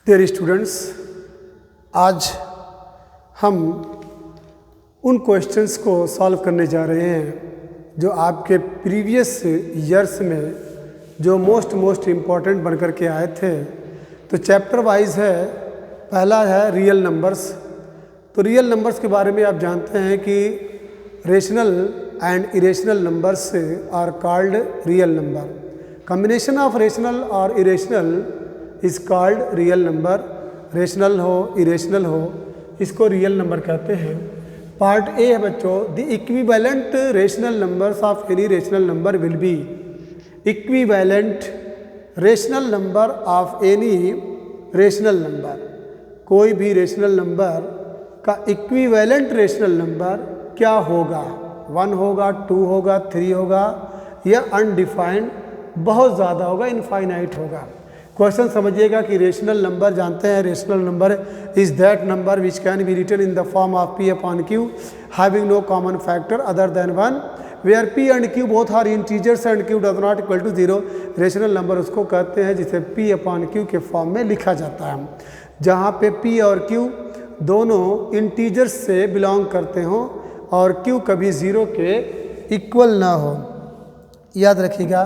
Dear students, आज हम उन क्वेश्चंस को सॉल्व करने जा रहे हैं जो आपके प्रीवियस ईयर्स में जो मोस्ट इम्पॉर्टेंट बन कर के आए थे। तो चैप्टर वाइज है। पहला है रियल नंबर्स। तो रियल नंबर्स के बारे में आप जानते हैं कि rational and irrational numbers are called real number. Combination of rational और irrational is called real number. Rational हो इरेशनल हो इसको रियल नंबर कहते हैं। पार्ट ए है बच्चों, the equivalent rational numbers of any rational number will be. Equivalent rational number of any rational number, कोई भी रेशनल नंबर का इक्विवेलेंट रेशनल नंबर क्या होगा? 1 होगा, 2 होगा, 3 होगा या अनडिफाइंड बहुत ज़्यादा होगा, इनफाइनाइट होगा। क्वेश्चन समझिएगा कि रेशनल नंबर जानते हैं, rational number is that number which can be written in the form of p upon q having no common factor other than 1 where p and q both are integers and q does not equal to 0। Rational number उसको कहते हैं जिसे p upon q के form में लिखा जाता है, जहाँ पे p और q दोनों इंटीजर्स से बिलोंग करते हों और q कभी 0 के इक्वल ना हो। याद रखिएगा,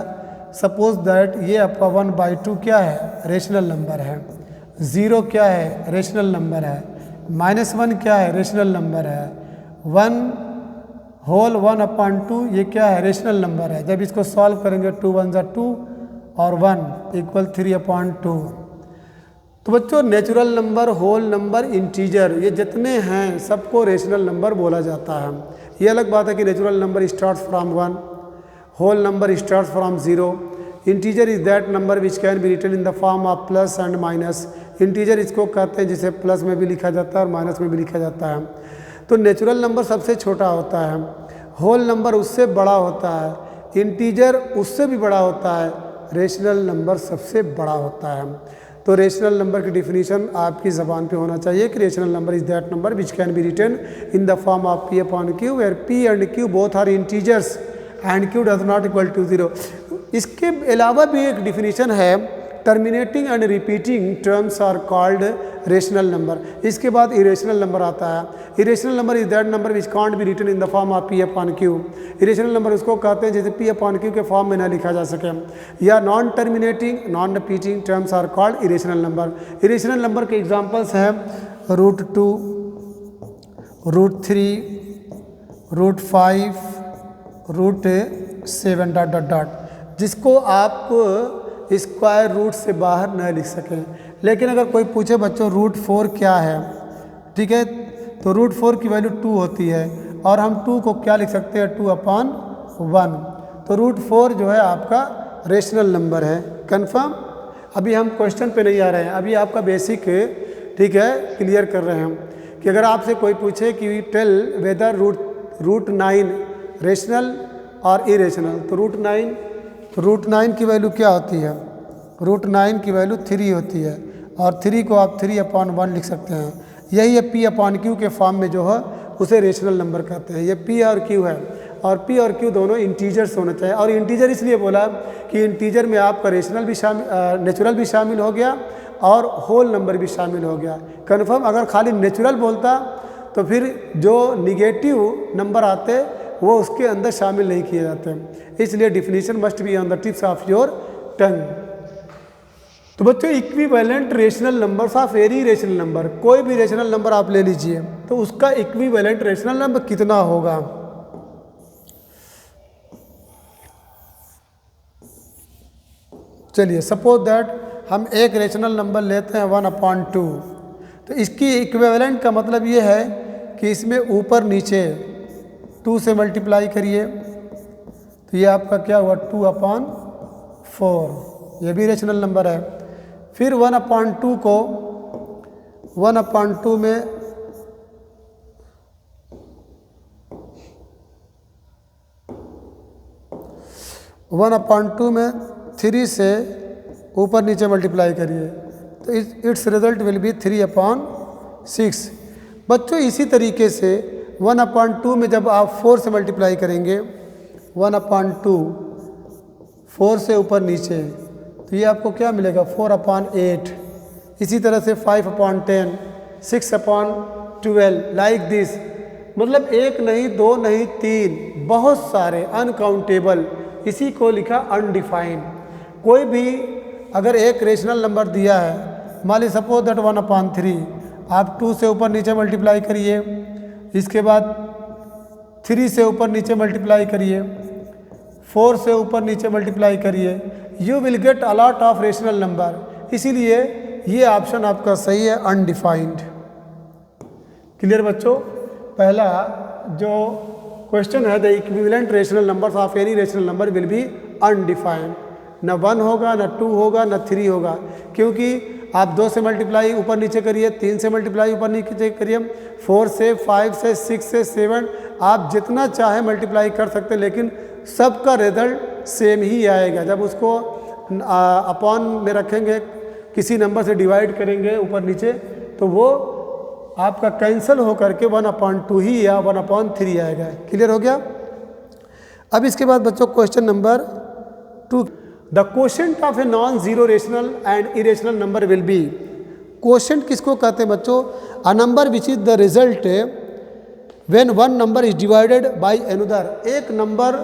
सपोज दैट ये आपका 1/2 क्या है? रेशनल नंबर है। 0 क्या है? रेशनल नंबर है। -1 क्या है? रेशनल नंबर है। 1 होल 1/2 ये क्या है? रेशनल नंबर है। जब इसको सॉल्व करेंगे 2 1 ज़ा 2 और 1 = 3/2। तो बच्चों natural number, whole number, integer ये जितने हैं सबको रेशनल नंबर बोला जाता है। ये अलग बात है कि natural number starts from 1, whole number starts from 0. Integer is that number which can be written in the form of plus and minus. Integer इसको कहते हैं जिसे प्लस में भी लिखा जाता है और माइनस में भी लिखा जाता है। तो नेचुरल नंबर सबसे छोटा होता है, होल नंबर उससे बड़ा होता है, इंटीजर उससे भी बड़ा होता है, रेशनल नंबर सबसे बड़ा होता है। तो रेशनल नंबर की डिफिनीशन आपकी ज़बान पे होना चाहिए कि rational number is that number which can be written in the form of p upon q where p and q both are integers and q does not equal to 0। इसके अलावा भी एक डिफिनीशन है, terminating and repeating terms are called rational number. इसके बाद irrational number आता है। Irrational number is that number which can't be written in the form of p upon q। Irrational number उसको कहते हैं जैसे p अपॉन q के form में ना लिखा जा सके। या non terminating non repeating terms are called irrational number. Irrational number के एग्जाम्पल्स हैं √2, √3, √5, √7 ... जिसको आप स्क्वायर रूट से बाहर न लिख सकें। लेकिन अगर कोई पूछे बच्चों √4 क्या है, ठीक है, तो √4 की वैल्यू 2 होती है और हम 2 को क्या लिख सकते हैं? 2/1। तो √4 जो है आपका रेशनल नंबर है। कंफर्म? अभी हम क्वेश्चन पे नहीं आ रहे हैं, अभी आपका बेसिक ठीक है क्लियर कर रहे हैं कि अगर आपसे कोई पूछे कि टेल वेदर √9 रेशनल और इरेशनल, तो √9 की वैल्यू क्या होती है? √9 की वैल्यू 3 होती है और 3 को आप 3/1 लिख सकते हैं। यही है p अपॉन q के फॉर्म में जो है उसे रेशनल नंबर कहते हैं। ये p और q है और p और q दोनों इंटीजर्स होने चाहिए। और इंटीजर इसलिए बोला कि इंटीजर में आपका रेशनल भी नेचुरल भी शामिल हो गया और होल नंबर भी शामिल हो गया। कन्फर्म? अगर खाली नेचुरल बोलता तो फिर जो निगेटिव नंबर आते वो उसके अंदर शामिल नहीं किए जाते। इसलिए definition must be on the tips of your tongue. तो बच्चों equivalent rational numbers of any rational number, कोई भी रेशनल नंबर आप ले लीजिए तो उसका इक्विवेलेंट रेशनल नंबर कितना होगा? चलिए सपोज दैट हम एक रेशनल नंबर लेते हैं 1/2। तो इसकी इक्विवेलेंट का मतलब ये है कि इसमें ऊपर नीचे 2 से मल्टीप्लाई करिए तो ये आपका क्या हुआ? 2/4। ये भी रेशनल नंबर है। फिर 1/2 को 1/2 में 1/2 में 3 से ऊपर नीचे मल्टीप्लाई करिए तो इट्स रिजल्ट विल बी 3/6। बच्चों इसी तरीके से 1/2 में जब आप 4 से मल्टीप्लाई करेंगे, 1/2 4 से ऊपर नीचे, तो ये आपको क्या मिलेगा? 4/8। इसी तरह से 5/10, 6/12 लाइक दिस। मतलब एक नहीं, दो नहीं, तीन, बहुत सारे, अनकाउंटेबल। इसी को लिखा अनडिफाइंड। कोई भी अगर एक रेशनल नंबर दिया है, मान ली सपोज दैट 1/3, आप 2 से ऊपर नीचे मल्टीप्लाई करिए, इसके बाद 3 से ऊपर नीचे मल्टीप्लाई करिए, 4 से ऊपर नीचे मल्टीप्लाई करिए, you will get a lot of rational number. इसीलिए ये ऑप्शन आपका सही है, अनडिफाइंड। क्लियर बच्चों? पहला जो क्वेश्चन है, the equivalent rational numbers of any rational number will be undefined. न 1 होगा, न 2 होगा, न 3 होगा, क्योंकि आप 2 से मल्टीप्लाई ऊपर नीचे करिए, 3 से मल्टीप्लाई ऊपर नीचे करिए, 4 से, 5 से, 6 से, 7, आप जितना चाहे मल्टीप्लाई कर सकते हैं, लेकिन सबका रिजल्ट सेम ही आएगा। जब उसको अपॉन में रखेंगे, किसी नंबर से डिवाइड करेंगे ऊपर नीचे, तो वो आपका कैंसिल होकर के 1/2 ही या 1/3 आएगा। क्लियर हो गया? अब इसके बाद बच्चों question number 2, the quotient of a non zero rational and irrational number will be. Quotient किसको कहते हैं बच्चों? A number which is the result when one number is divided by another. एक नंबर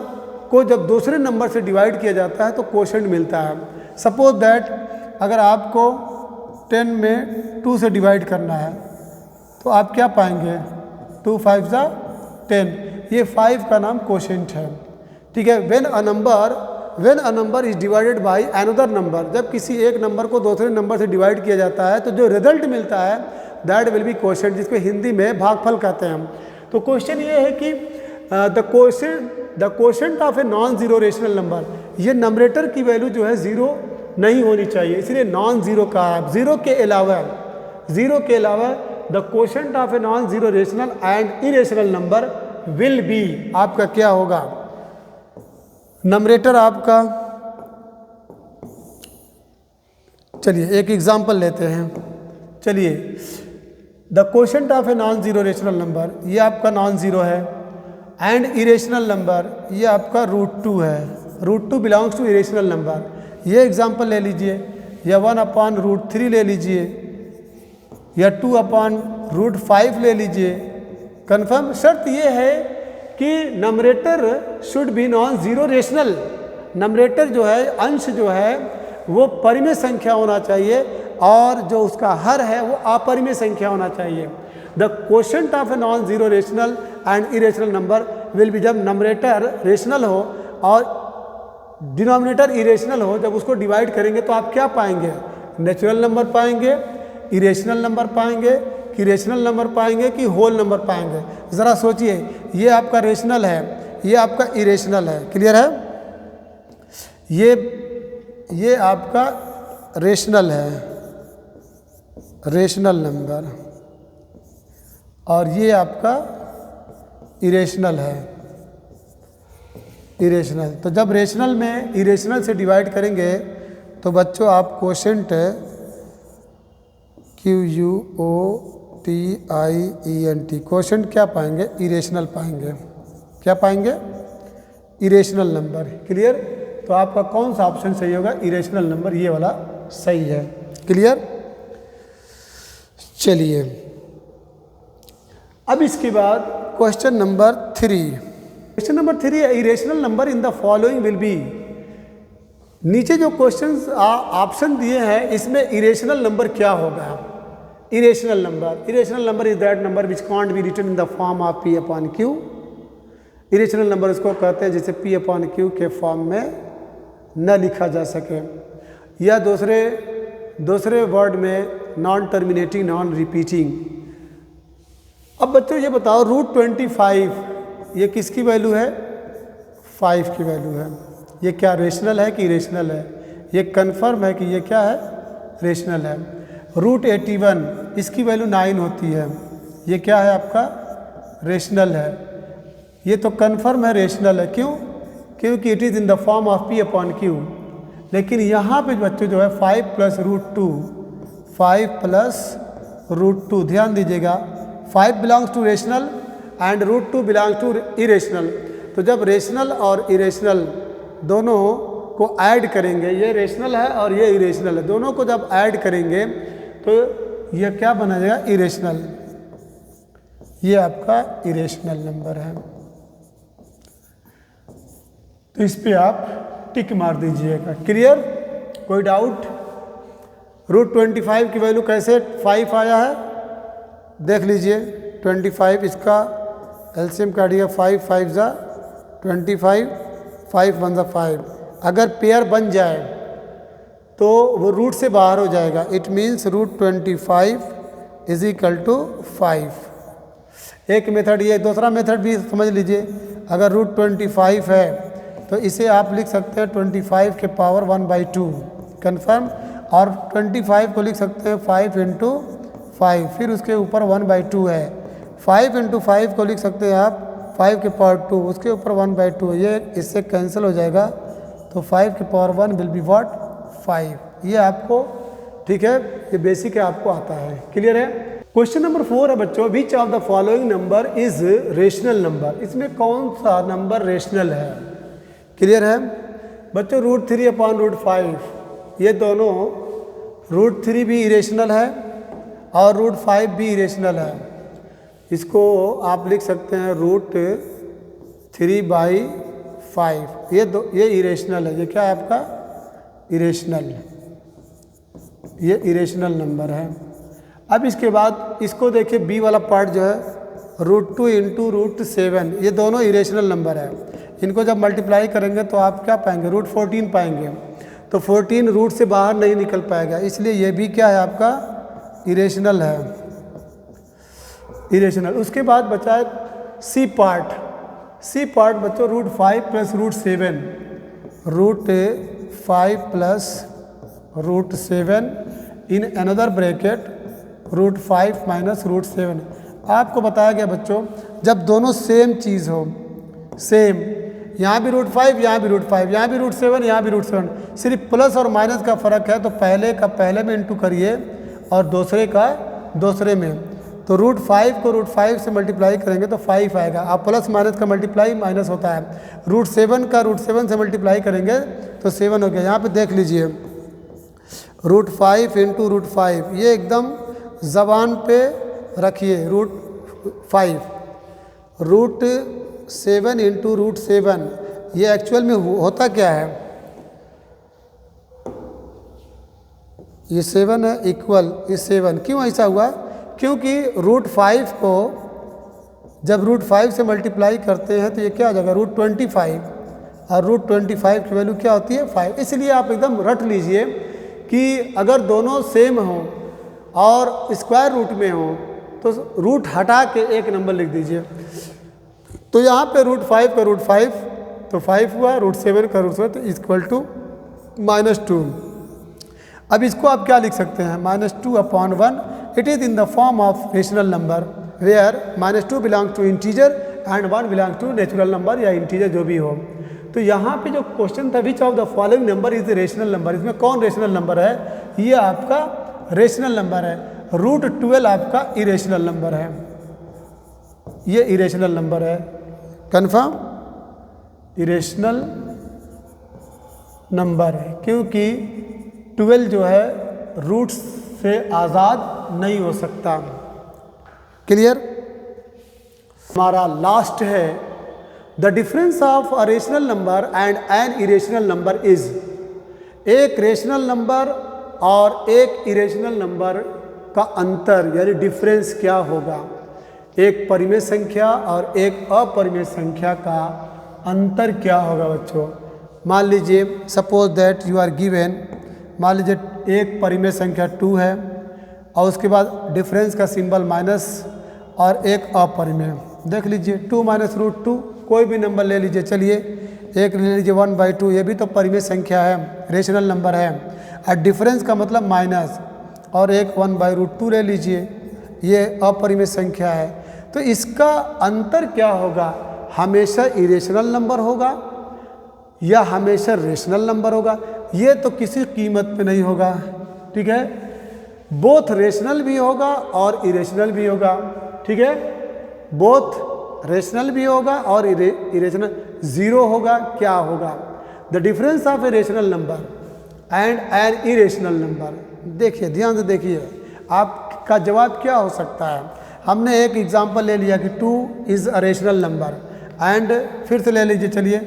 को जब दूसरे नंबर से डिवाइड किया जाता है तो क्वोशंट मिलता है। सपोज दैट अगर आपको 10 में 2 से डिवाइड करना है तो आप क्या पाएंगे? 2 5 जा 10, ये 5 का नाम क्वोशंट है। ठीक है। When a number is divided by another number, जब किसी एक नंबर को दूसरे नंबर से डिवाइड किया जाता है तो जो रिजल्ट मिलता है दैट विल बी क्वोशंट, जिसको हिंदी में भागफल कहते हैं हम। तो क्वेश्चन ये है कि the quotient of a non zero rational number, ये नंबरेटर की वैल्यू जो है जीरो नहीं होनी चाहिए, इसलिए नॉन जीरो का है। जीरो के अलावा the quotient of a non zero rational and irrational number will be, आपका क्या होगा? नंबरेटर आपका, चलिए एक एग्जांपल लेते हैं। चलिए, the quotient of a non zero rational number, ये आपका नॉन जीरो है, एंड इरेशनल नंबर ये आपका √2 है। √2 बिलोंग्स टू इरेशनल नंबर। ये एग्जांपल ले लीजिए, या 1/√3 ले लीजिए, या 2/√5 ले लीजिए। कन्फर्म? शर्त ये है कि numerator should be non zero rational. Numerator जो है, अंश जो है वो परिमेय संख्या होना चाहिए, और जो उसका हर है वो अपरिमेय संख्या होना चाहिए। The quotient of a non zero rational and irrational number will be, जब नंबरेटर रेशनल हो और डिनोमिनेटर इरेशनल हो, जब उसको डिवाइड करेंगे तो आप क्या पाएंगे? नेचुरल नंबर पाएंगे, इरेशनल नंबर पाएंगे, कि रेशनल नंबर पाएंगे, कि होल नंबर पाएंगे? ज़रा सोचिए, ये आपका रेशनल है, ये आपका इरेशनल है। क्लियर है? ये आपका रेशनल है, रेशनल नंबर, और ये आपका इरेशनल है, इरेशनल। तो जब रेशनल में इरेशनल से डिवाइड करेंगे तो बच्चों आप क्वोशंट QUOTIENT क्वोशंट क्या पाएंगे? इरेशनल पाएंगे। क्या पाएंगे? Irrational number. क्लियर? तो आपका कौन सा ऑप्शन सही होगा? इरेशनल नंबर, ये वाला सही है। क्लियर? चलिए, अब इसके बाद क्वेश्चन नंबर 3। क्वेश्चन नंबर 3 है, irrational number in the following will be. नीचे जो क्वेश्चंस ऑप्शन दिए हैं, इसमें इरेशनल नंबर क्या होगा? Irrational number is that number which can't be written in the form of P/Q। Irrational number उसको कहते हैं जिसे P/Q के फॉर्म में न लिखा जा सके, या दूसरे वर्ड में नॉन टर्मिनेटिंग, नॉन रिपीटिंग। अब बच्चों ये बताओ, √25 ये किसकी वैल्यू है? 5 की वैल्यू है। ये क्या रेशनल है कि इरेशनल है? ये कन्फर्म है कि ये क्या है? रेशनल है। √81 इसकी वैल्यू 9 होती है, ये क्या है आपका? रेशनल है। ये तो कन्फर्म है रेशनल है। क्यों? क्योंकि it is in the form of P/Q। लेकिन यहाँ पे बच्चों जो है 5 + √2, ध्यान दीजिएगा, 5 belongs to rational and √2 belongs to irrational. तो जब रेशनल और इरेशनल दोनों को ऐड करेंगे, ये रेशनल है और ये इरेशनल है, दोनों को जब ऐड करेंगे तो तो ये क्या बना जाएगा, इरेशनल। ये आपका इरेशनल नंबर है। तो इस पे आप टिक मार दीजिएगा। क्लियर? कोई डाउट? √25 की वैल्यू कैसे 5 आया है देख लीजिए। 25 इसका एलसीएम काटिएगा, 5 5 जा 25, 5 1 जा 5। अगर पेयर बन जाए तो वो रूट से बाहर हो जाएगा। It means √25 is equal to 5। एक मेथड ये, दूसरा मेथड भी समझ लीजिए। अगर √25 है तो इसे आप लिख सकते हैं 25 के पावर 1/2 कन्फर्म, और 25 को लिख सकते हैं 5 × 5, फिर उसके ऊपर 1/2 है। 5 × 5 को लिख सकते हैं आप 5 के पावर 2, उसके ऊपर 1/2, ये इससे कैंसिल हो जाएगा। तो 5 के पावर 1 विल बी व्हाट, 5। ये आपको ठीक है, ये बेसिक है, आपको आता है। क्लियर है? क्वेश्चन नंबर 4 है बच्चों, विच of the following number is rational number. इसमें कौन सा नंबर रेशनल है? क्लियर है बच्चों? √3/√5, ये दोनों √3 भी इरेशनल है और √5 भी इरेशनल है। इसको आप लिख सकते हैं √3/5। ये इरेशनल है। ये क्या है आपका, इरेशनल। ये इरेशनल नंबर है। अब इसके बाद इसको देखिए, बी वाला पार्ट जो है √2 × √7, ये दोनों इरेशनल नंबर है। इनको जब मल्टीप्लाई करेंगे तो आप क्या पाएंगे, √14 पाएंगे। तो 14 रूट से बाहर नहीं निकल पाएगा, इसलिए ये भी क्या है आपका, इरेशनल है, इरेशनल। उसके बाद बचा है सी पार्ट। सी पार्ट बच्चों √5 + √7, √5 + √7 इन अनदर ब्रैकेट √5 - √7। आपको बताया गया बच्चों, जब दोनों सेम चीज़ हो, सेम, यहाँ भी √5, यहाँ भी √5, यहाँ भी √7, यहाँ भी √7, सिर्फ प्लस और माइनस का फ़र्क है, तो पहले का पहले में इंटू करिए और दूसरे का दूसरे में। तो √5 को √5 से मल्टीप्लाई करेंगे तो 5 आएगा। आप प्लस माइनस का मल्टीप्लाई माइनस होता है। √7 का √7 से मल्टीप्लाई करेंगे तो 7 हो गया। यहाँ पे देख लीजिए, √5 × √5, ये एकदम ज़बान पे रखिए। √5 √7 × √7, ये एक्चुअल में होता क्या है, ये 7 है इक्वल ये 7। क्यों ऐसा हुआ? क्योंकि √5 को जब √5 से मल्टीप्लाई करते हैं तो ये क्या हो जाएगा, √25, और √25 की वैल्यू क्या होती है, 5। इसलिए आप एकदम रट लीजिए कि अगर दोनों सेम हों और स्क्वायर रूट में हो तो रूट हटा के एक नंबर लिख दीजिए। तो यहाँ पे √5 का √5 तो 5 हुआ, √7 का √7 तो इक्वल टू -2। अब इसको आप क्या लिख सकते हैं, -2/1। It is in the form of rational number where -2 belongs to integer and 1 belongs to natural number या इंटीजर जो भी हो। तो यहाँ पे जो क्वेश्चन था, which of the following number is rational number, इसमें कौन रेशनल नंबर है? ये आपका रेशनल नंबर है। √12 आपका इरेशनल नंबर है, ये इरेशनल नंबर है, कन्फर्म इरेशनल नंबर है, क्योंकि 12 जो है रूट्स से आज़ाद नहीं हो सकता। क्लियर? हमारा लास्ट है, the difference of a rational number and an irrational number is. एक रेशनल नंबर और एक इरेशनल नंबर का अंतर यानी डिफरेंस क्या होगा? एक परिमेय संख्या और एक अपरिमेय संख्या का अंतर क्या होगा बच्चों? मान लीजिए suppose that you are given, मान लीजिए एक परिमेय संख्या 2 है और उसके बाद डिफरेंस का सिंबल माइनस और एक अपरिमेय। देख लीजिए 2 - √2, कोई भी नंबर ले लीजिए, चलिए एक ले लीजिए 1/2, ये भी तो परिमेय संख्या है, रेशनल नंबर है। और डिफरेंस का मतलब माइनस, और एक 1/√2 ले लीजिए, ये अपरिमेय संख्या है। तो इसका अंतर क्या होगा? हमेशा इरेशनल नंबर होगा या हमेशा रेशनल नंबर होगा? ये तो किसी कीमत पे नहीं होगा, ठीक है। बोथ रेशनल भी होगा और इरेशनल भी होगा, ठीक है। बोथ रेशनल भी होगा और इरेशनल। ज़ीरो होगा, क्या होगा? The difference of a rational number and an irrational number. देखिए ध्यान से देखिए, आपका जवाब क्या हो सकता है? हमने एक एग्जांपल ले लिया कि 2 is a rational number and फिर से ले लीजिए, चलिए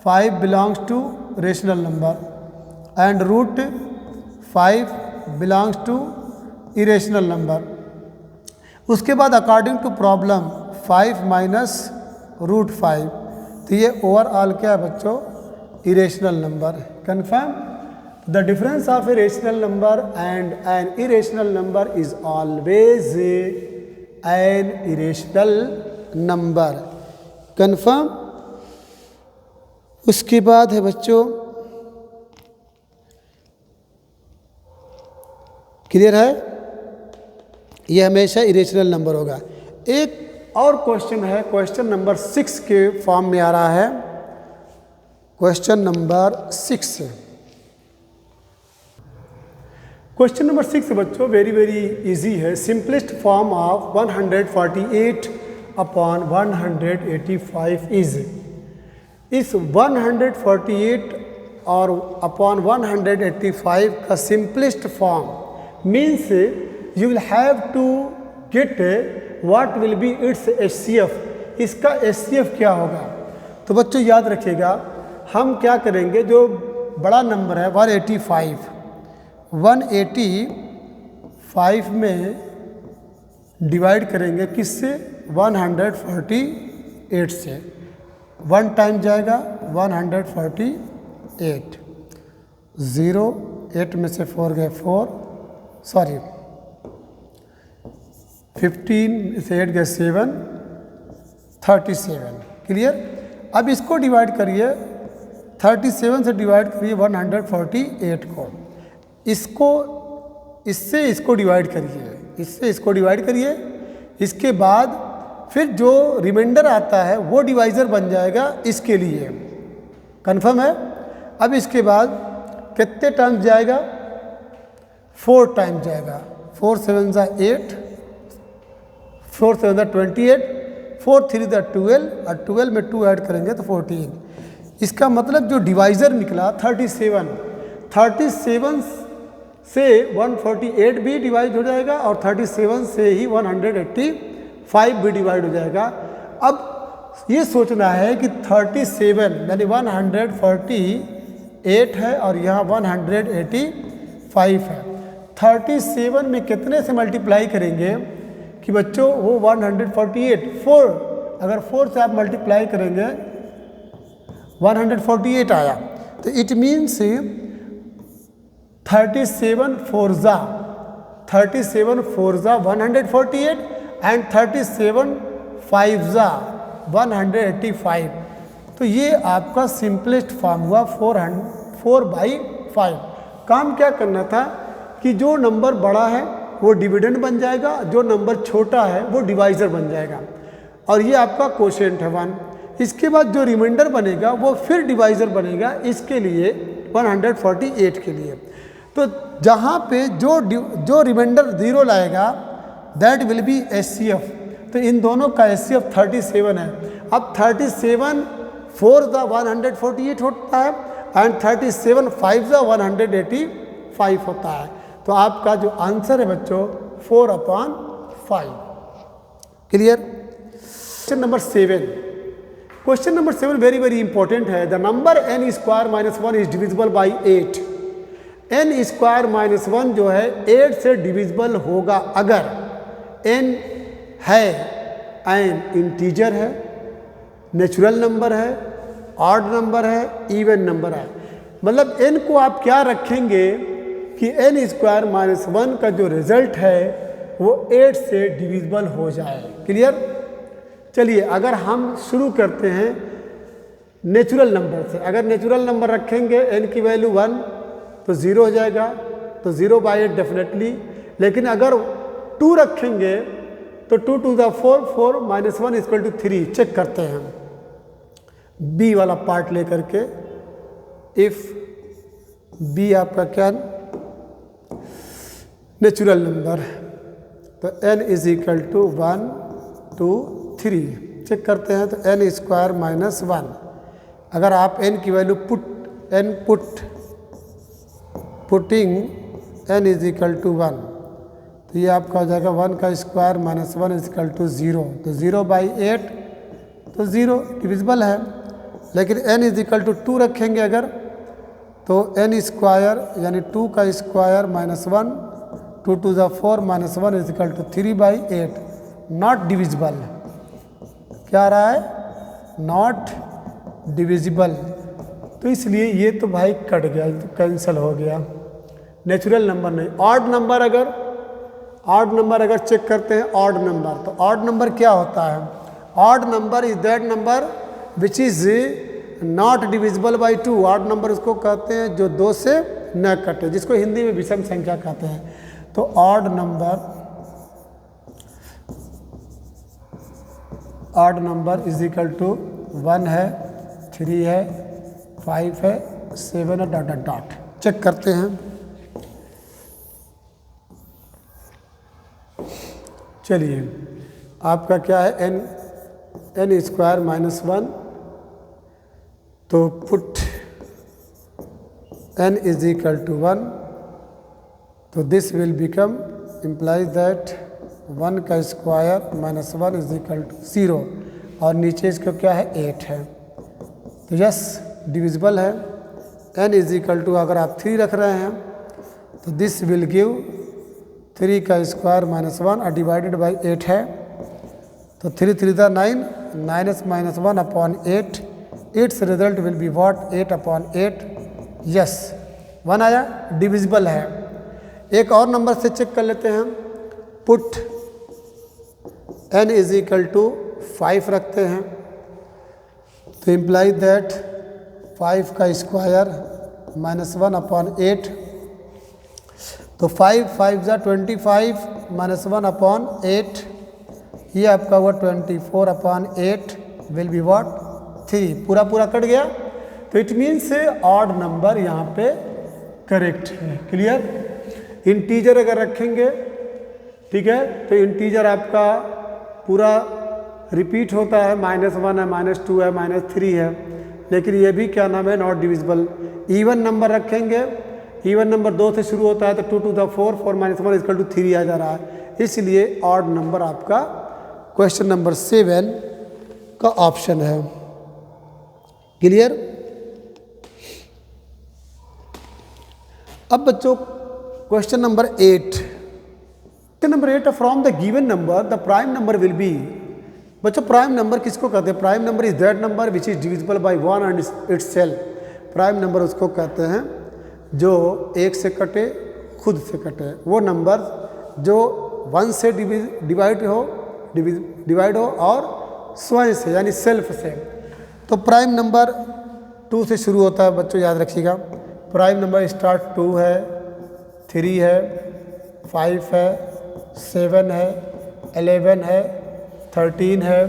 5 belongs to rational number and root 5 belongs to irrational number. उसके बाद according to problem 5 minus root 5, तो ये ओवरऑल क्या है बच्चों? Irrational number. Confirm? The difference of a rational number and an irrational number is always an irrational number. Confirm? उसके बाद है बच्चों, क्लियर है? ये हमेशा इरेशनल नंबर होगा। एक और क्वेश्चन है, क्वेश्चन नंबर 6 के फॉर्म में आ रहा है। क्वेश्चन नंबर 6, क्वेश्चन नंबर 6 बच्चों वेरी वेरी इजी है। Simplest form of 148 upon 185 is. इस 148 और अपॉन 185 का simplest form means you will have to get what will be its HCF। इसका HCF क्या होगा? तो बच्चों याद रखिएगा, हम क्या करेंगे, जो बड़ा नंबर है 185 में डिवाइड करेंगे किससे? 148 से। 1 टाइम जाएगा 148, 0 8 में से 4 गए 4, सॉरी 15 से 8 गए 7, 37। क्लियर? अब इसको डिवाइड करिए, 37 से डिवाइड करिए 148 को, इसको इससे इसको डिवाइड करिए, इससे इसको डिवाइड करिए। इसके बाद फिर जो रिमाइंडर आता है वो डिवाइज़र बन जाएगा इसके लिए। कन्फर्म है? अब इसके बाद कितने टाइम्स जाएगा? 4 टाइम्स जाएगा। 4 7 8, 4 7 28, 4 3 12 और 12 में 2 ऐड करेंगे तो 14। इसका मतलब जो डिवाइज़र निकला 37 से 148 भी डिवाइड हो जाएगा और 37 से ही 185 भी डिवाइड हो जाएगा। अब ये सोचना है कि 37 यानी 148 है और यहाँ 185 है। 37 में कितने से मल्टीप्लाई करेंगे कि बच्चों वो 148 4, अगर 4 से आप मल्टीप्लाई करेंगे 148 आया, तो इट मीन्स 37 4 जा 148 एंड 37 5 जा 185। तो ये आपका सिंपलेस्ट फॉर्म हुआ 4/5। काम क्या करना था कि जो नंबर बड़ा है वो डिविडेंड बन जाएगा, जो नंबर छोटा है वो डिवाइज़र बन जाएगा, और ये आपका कोशेंट है 1। इसके बाद जो रिमाइंडर बनेगा वो फिर डिवाइज़र बनेगा इसके लिए 148 के लिए। तो जहाँ पे जो रिमाइंडर 0 लाएगा दैट विल बी HCF। तो इन दोनों का HCF 37 है। अब 37 4 द 148 होता है एंड 37 5 द 185 होता है। तो आपका जो आंसर है बच्चों 4/5। Clear? Question number 7, question number 7 very very important है। The number n square minus 1 is divisible by 8। n square minus 1 जो है 8 से डिविजिबल होगा अगर n है n इंटीजर है, नेचुरल नंबर है, ऑड नंबर है, इवन नंबर है। मतलब n को आप क्या रखेंगे कि n स्क्वायर माइनस 1 का जो रिजल्ट है वो 8 से डिविजिबल हो जाए। क्लियर? चलिए अगर हम शुरू करते हैं नेचुरल नंबर से। अगर नेचुरल नंबर रखेंगे n की वैल्यू 1 तो 0 हो जाएगा, तो 0/8 डेफिनेटली। लेकिन अगर 2 रखेंगे तो 2 2 द 4, 4 माइनस 1 इक्वल टू 3। चेक करते हैं हम b वाला पार्ट लेकर के। इफ b आपका क्या नेचुरल नंबर, तो n is equal to 1 2 3। Check करते हैं तो n स्क्वायर माइनस 1। अगर आप n की value putting n is equal to 1, तो ये आपका हो जाएगा 1 का square minus 1 is equal to 0, तो 0/8 तो 0 डिविजिबल है। लेकिन n इज इक्वल टू 2 रखेंगे अगर, तो n स्क्वायर यानी 2 का स्क्वायर माइनस 1, 2 2 ज़ा 4 minus 1 is equal to 3/8, not divisible. क्या आ रहा है? Not divisible. तो इसलिए ये तो भाई कट गया, तो कैंसिल हो गया, नेचुरल नंबर नहीं। ऑड नंबर अगर चेक करते हैं ऑड नंबर, तो ऑड नंबर क्या होता है? Odd number is that number which is not divisible by 2। Odd number उसको कहते हैं जो 2 से न कटे, जिसको हिंदी में विषम संख्या कहते हैं। तो odd number is equal to 1 है, 3 है, 5 है, 7 है, डॉट डॉट डॉट। चेक करते हैं। चलिए, आपका क्या है? n स्क्वायर माइनस 1, तो put n is equal to 1, तो this will become implies that 1 का square minus 1 is equal to 0, और नीचे इसका क्या है? 8 है, तो यस डिविजिबल है। n इज इक्वल टू अगर आप 3 रख रहे हैं तो दिस विल गिव 3 का स्क्वायर माइनस 1 और डिवाइडेड बाई 8 है, तो 3 3 ज़ा 9, 9 - 1 upon 8, it's result will be what? 8/8। Yes 1 आया, डिविजिबल है। एक और नंबर से चेक कर लेते हैं। Put n is equal to 5 रखते हैं, तो इम्प्लाई दैट 5 का स्क्वायर माइनस 1 अपॉन 8, तो 5 5 ज़ा 25 माइनस 1 अपॉन 8, ये आपका हुआ 24/8 विल बी वॉट? 3। पूरा कट गया, तो इट मीन्स ऑड नंबर यहाँ पे करेक्ट है। क्लियर? इंटीजर अगर रखेंगे, ठीक है, तो इंटीजर आपका पूरा रिपीट होता है, -1 है, -2 है, -3 है, लेकिन ये भी क्या नाम है? Not divisible. इवन नंबर रखेंगे, इवन नंबर 2 से शुरू होता है, तो 2 2 ज़ा 4, 4 - 1 इक्वल टू 3 आ जा रहा है, इसलिए ऑड नंबर आपका क्वेश्चन नंबर 7 का ऑप्शन है। क्लियर? अब बच्चों question number 8, from the given number the prime number will be. बच्चों प्राइम नंबर किसको कहते हैं? Prime number is that number which is divisible by 1 and itself. Prime number उसको कहते हैं जो 1 से कटे, खुद से कटे, वो नंबर जो 1 से डिवाइड हो और स्वयं से यानी सेल्फ से। तो प्राइम नंबर 2 से शुरू होता है, बच्चों याद रखिएगा। प्राइम नंबर स्टार्ट 2 है, 3 है, 5 है, 7 है, 11 है, 13 है,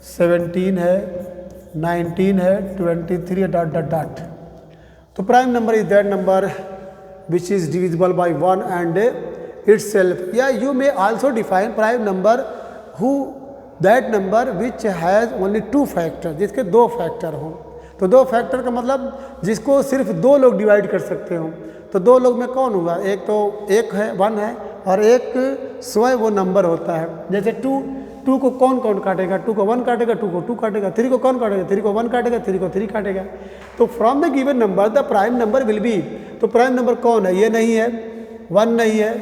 17 है, 19 है, 23 है, डॉट डॉट डॉट। तो prime number is that number which is divisible by 1 and itself, या you may also define prime number who that number which has only 2 factor, जिसके 2 फैक्टर हों। तो 2 फैक्टर का मतलब जिसको सिर्फ 2 लोग डिवाइड कर सकते हो। तो 2 लोग में कौन हुआ? एक तो 1 है और एक स्वयं वो नंबर होता है। जैसे 2 को कौन काटेगा? 2 को 1 काटेगा, 2 को 2 काटेगा, 3 को कौन काटेगा? 3 को 1 काटेगा, 3 को 3 काटेगा। तो from the given number the prime number will be. तो प्राइम नंबर कौन है? ये नहीं है, 1 नहीं है,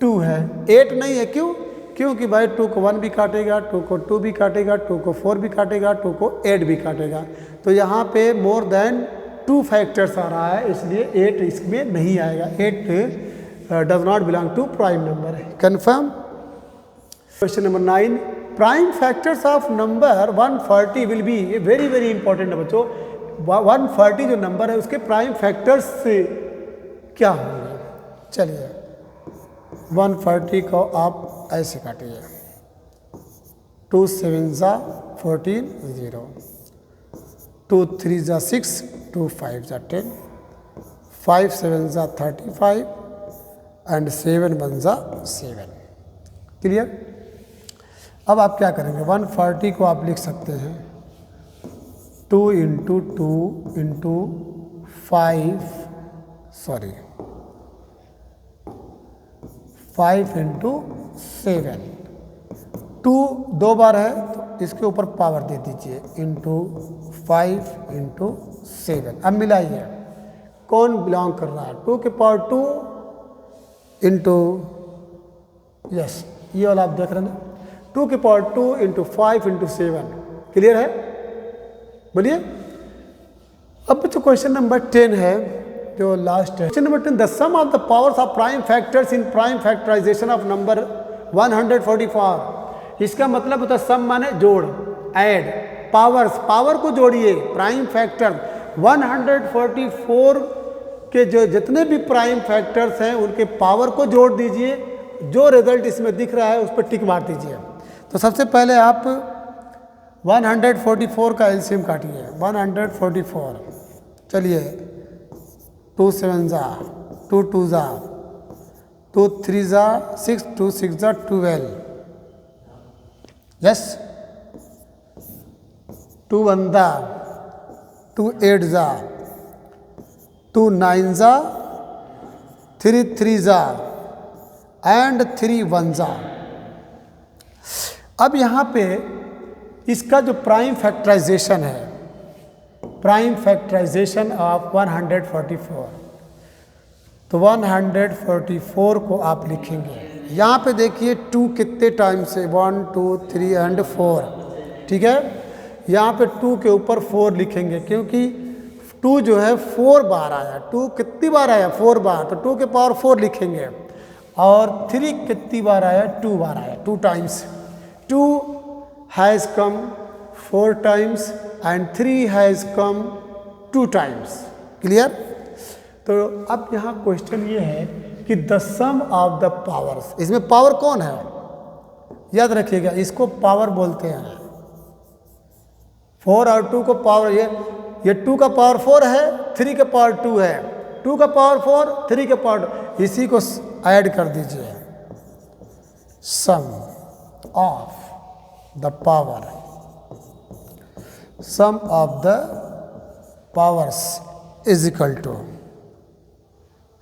2 है, 8 नहीं है। क्यों? क्योंकि भाई 2 को 1 भी काटेगा, 2 को 2 भी काटेगा, 2 को 4 भी काटेगा, 2 को 8 भी काटेगा। तो यहाँ पे मोर देन 2 फैक्टर्स आ रहा है, इसलिए 8 इसमें नहीं आएगा। 8 does not belong to prime number है। Confirm? Question number 9, prime factors of number 140 will be. ये वेरी वेरी इंपॉर्टेंट है बच्चों। 140 जो नंबर है उसके प्राइम फैक्टर्स से क्या होंगे? चलिए 140 को आप ऐसे काटिए, 2 7 ज़ा 14, 0, 2 3 ज़ा 6, 2 5 ज़ा 10, 5 7 ज़ा 35 एंड 7 1 ज़ा 7। क्लियर? अब आप क्या करेंगे? 140 को आप लिख सकते हैं 2 × 2 × 5, सॉरी 5 इंटू 7, 2 2 बार है तो इसके ऊपर पावर दे दीजिए, इंटू 5 इंटू 7। अब मिलाइए कौन बिलोंग कर रहा है, 2 के पावर 2 इंटू, यस ये वाला आप देख रहे हैं ना, 2 के पावर 2 इंटू 5 इंटू 7। क्लियर है? बोलिए। अब जो क्वेश्चन नंबर 10 है, जो लास्ट है, question number 10, the sum of the powers of prime factors in prime factorization of number 144। इसका मतलब होता है सम माने जोड़, ऐड, पावर्स, पावर को जोड़िए, प्राइम फैक्टर 144 के जो जितने भी प्राइम फैक्टर्स हैं उनके पावर को जोड़ दीजिए, जो रिजल्ट इसमें दिख रहा है उस पर टिक मार दीजिए। तो सबसे पहले आप 144 का एलसीएम काटिए, 144, चलिए 2 7 जा, 2 2 जा, 2 3 जा 6, 2 6 जा 12, यस, 2 1 जा, 2 8 जा, 2 9 जा, 3 3 जा एंड 3 1 जा। अब यहाँ पे इसका जो प्राइम फैक्टराइजेशन है, प्राइम फैक्टराइजेशन ऑफ 144, तो 144 को आप लिखेंगे। यहाँ पे देखिए 2 कितने टाइम से, 1 2 3 एंड 4, ठीक है। यहाँ पे 2 के ऊपर 4 लिखेंगे क्योंकि 2 जो है 4 बार आया, 2 कितनी बार आया, 4 बार, तो 2 के पावर 4 लिखेंगे। और 3 कितनी बार आया, 2 बार आया, 2 times. 2 has come 4 times and 3 has come 2 times। Clear? तो अब यहाँ क्वेश्चन ये है कि the sum of the powers, इसमें पावर कौन है, याद रखिएगा, इसको पावर बोलते हैं। 4 और 2 को पावर, ये 2 का पावर 4 है, 3 का पावर 2 है, 2 का पावर 4, 3 का पावर 2, इसी को ऐड कर दीजिए। सम of the power, sum of the powers is equal to,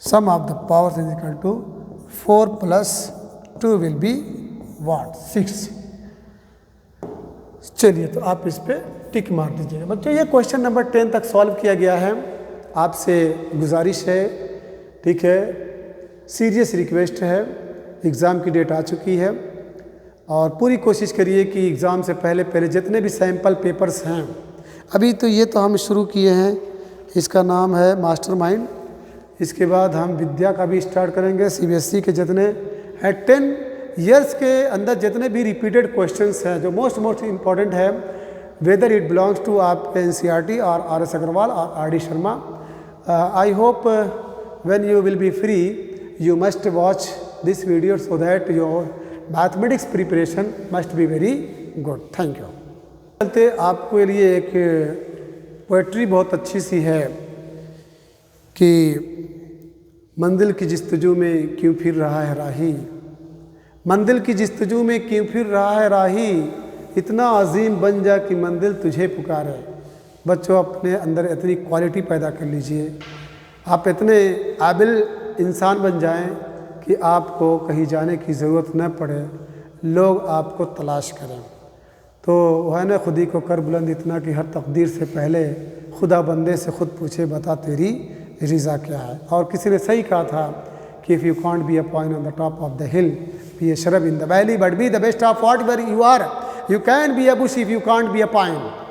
sum of the powers is equal to 4 plus 2 will be what, 6। चलिए तो आप इस पे टिक मार दीजिएगा। बच्चों ये क्वेश्चन नंबर 10 तक सॉल्व किया गया है। आपसे गुजारिश है, ठीक है, सीरियस रिक्वेस्ट है, एग्ज़ाम की डेट आ चुकी है और पूरी कोशिश करिए कि एग्ज़ाम से पहले पहले जितने भी सैम्पल पेपर्स हैं, अभी तो ये तो हम शुरू किए हैं, इसका नाम है मास्टरमाइंड, इसके बाद हम विद्या का भी स्टार्ट करेंगे। सीबीएसई के जितने हैं 10 ईयर्स के अंदर जितने भी रिपीटेड क्वेश्चंस हैं, जो मोस्ट इम्पॉर्टेंट है, वेदर इट बिलोंग्स टू आपके एनसीईआरटी और आरएस अग्रवाल और RD Sharma. I hope when you will be free you must watch this video so that your mathematics preparation must be very good. Thank you. चलते आपके लिए एक poetry बहुत अच्छी सी है कि मंजिल की जिस्तजू में क्यों फिर रहा है राही, मंजिल की जिस्तजू में क्यों फिर रहा है राही, इतना अजीम बन जा कि मंजिल तुझे पुकारे। बच्चों अपने अंदर इतनी क्वालिटी पैदा कर लीजिए, आप इतने काबिल इंसान बन जाएं कि आपको कहीं जाने की ज़रूरत न पड़े, लोग आपको तलाश करें। तो वह न खुदी को कर बुलंद इतना कि हर तकदीर से पहले खुदा बंदे से खुद पूछे बता तेरी रिज़ा क्या है। और किसी ने सही कहा था कि if you can't be a point on the top of the hill be a shrub in the valley but be the best of whatever you are, you can be a bush if you can't be a point.